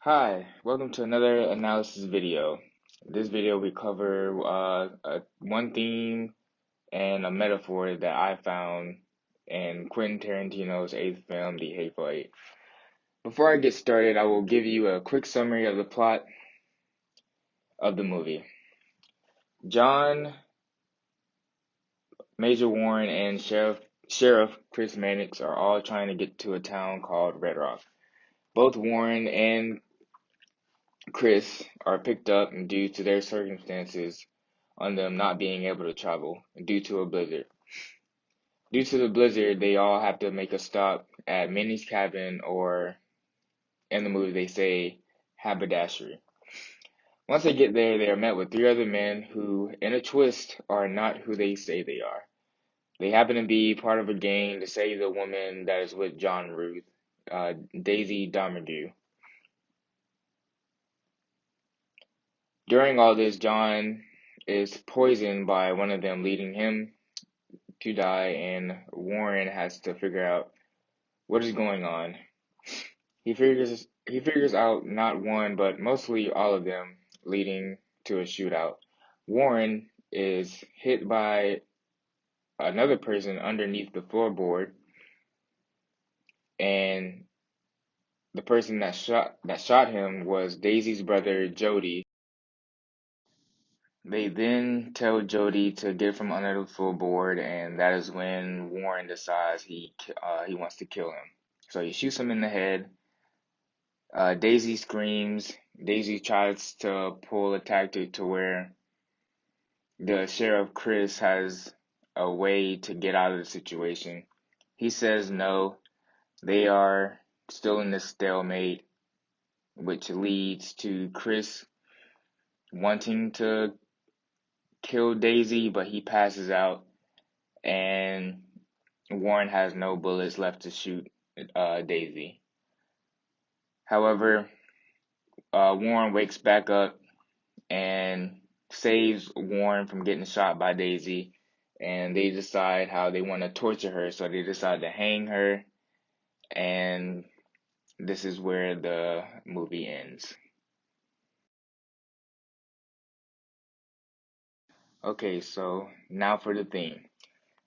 Hi, welcome to another analysis video. This video we cover one theme and a metaphor that I found in Quentin Tarantino's eighth film, The Hateful Eight. Before I get started, I will give you a quick summary of the plot of the movie. John, Major Warren, and Sheriff Chris Mannix are all trying to get to a town called Red Rock. Both Warren and Chris are picked up due to their circumstances on them not being able to travel due to a blizzard. Due to the blizzard, they all have to make a stop at Minnie's cabin, or in the movie they say haberdashery. Once they get there, they are met with three other men who, in a twist, are not who they say they are. They happen to be part of a gang to save the woman that is with John Ruth, Daisy Domergue. During all this, John is poisoned by one of them, leading him to die, and Warren has to figure out what is going on. He figures out not one, but mostly all of them, leading to a shootout. Warren is hit by another person underneath the floorboard, and the person that shot him was Daisy's brother, Jody. They then tell Jody to get from under the floorboard, and that is when Warren decides he wants to kill him. So he shoots him in the head. Daisy screams. Daisy tries to pull a tactic to where the sheriff Chris has a way to get out of the situation. He says no. They are still in this stalemate, which leads to Chris wanting to kill Daisy, but he passes out, and Warren has no bullets left to shoot Daisy. However, Warren wakes back up and saves Warren from getting shot by Daisy, and they decide how they want to torture her, so they decide to hang her, and this is where the movie ends. Okay, so now for the theme.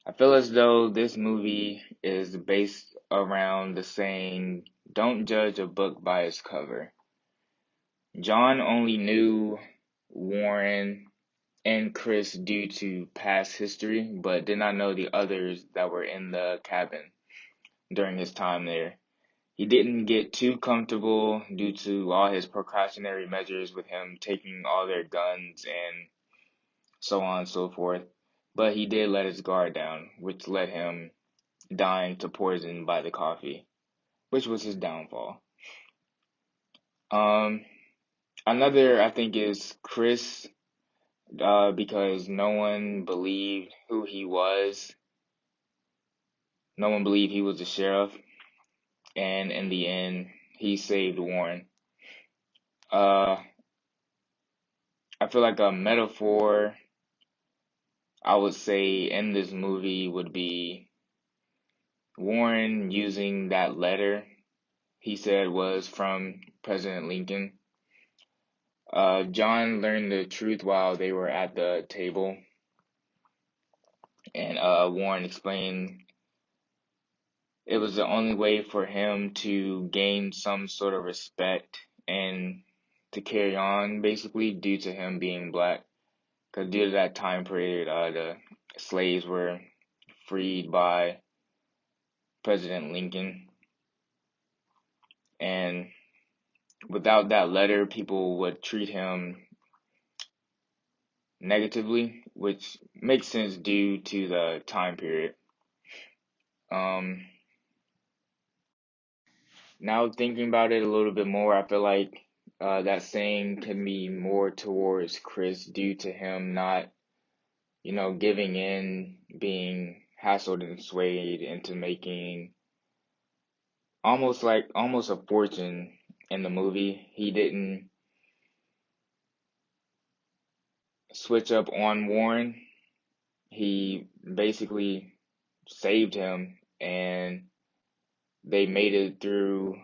I feel as though this movie is based around the saying, "Don't judge a book by its cover." John only knew Warren and Chris due to past history, but did not know the others that were in the cabin during his time there. He didn't get too comfortable due to all his precautionary measures with him taking all their guns and so on and so forth, but he did let his guard down, which led him dying to poison by the coffee, which was his downfall. Um, Another I think is Chris, because no one believed who he was. No one believed he was the sheriff, and in the end, he saved Warren. Uh, I feel like a metaphor I would say in this movie would be Warren using that letter he said was from President Lincoln. John learned the truth while they were at the table, and Warren explained it was the only way for him to gain some sort of respect and to carry on, basically, due to him being black. Because due to that time period, the slaves were freed by President Lincoln. And without that letter, people would treat him negatively, which makes sense due to the time period. Um, Now thinking about it a little bit more, I feel like that saying can be more towards Chris due to him not, giving in, being hassled and swayed into making almost a fortune in the movie. He didn't switch up on Warren. He basically saved him, and they made it through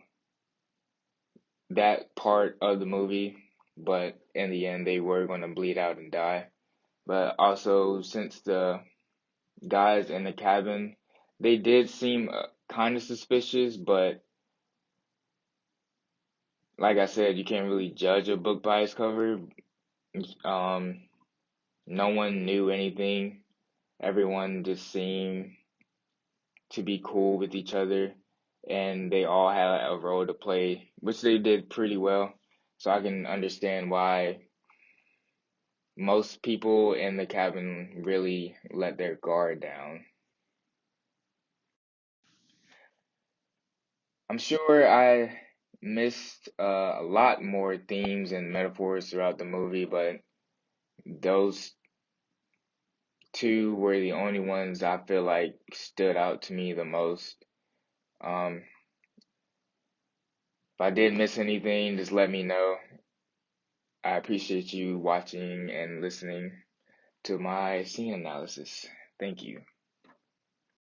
that part of the movie, but in the end, they were going to bleed out and die. But also, since the guys in the cabin, they did seem kind of suspicious, but like I said, you can't really judge a book by its cover. Um, no one knew anything. Everyone just seemed to be cool with each other, and they all had a role to play, which they did pretty well. So I can understand why most people in the cabin really let their guard down. I'm sure I missed a lot more themes and metaphors throughout the movie, but those two were the only ones I feel like stood out to me the most. Um, if I did miss anything, just let me know. I appreciate you watching and listening to my scene analysis. Thank you.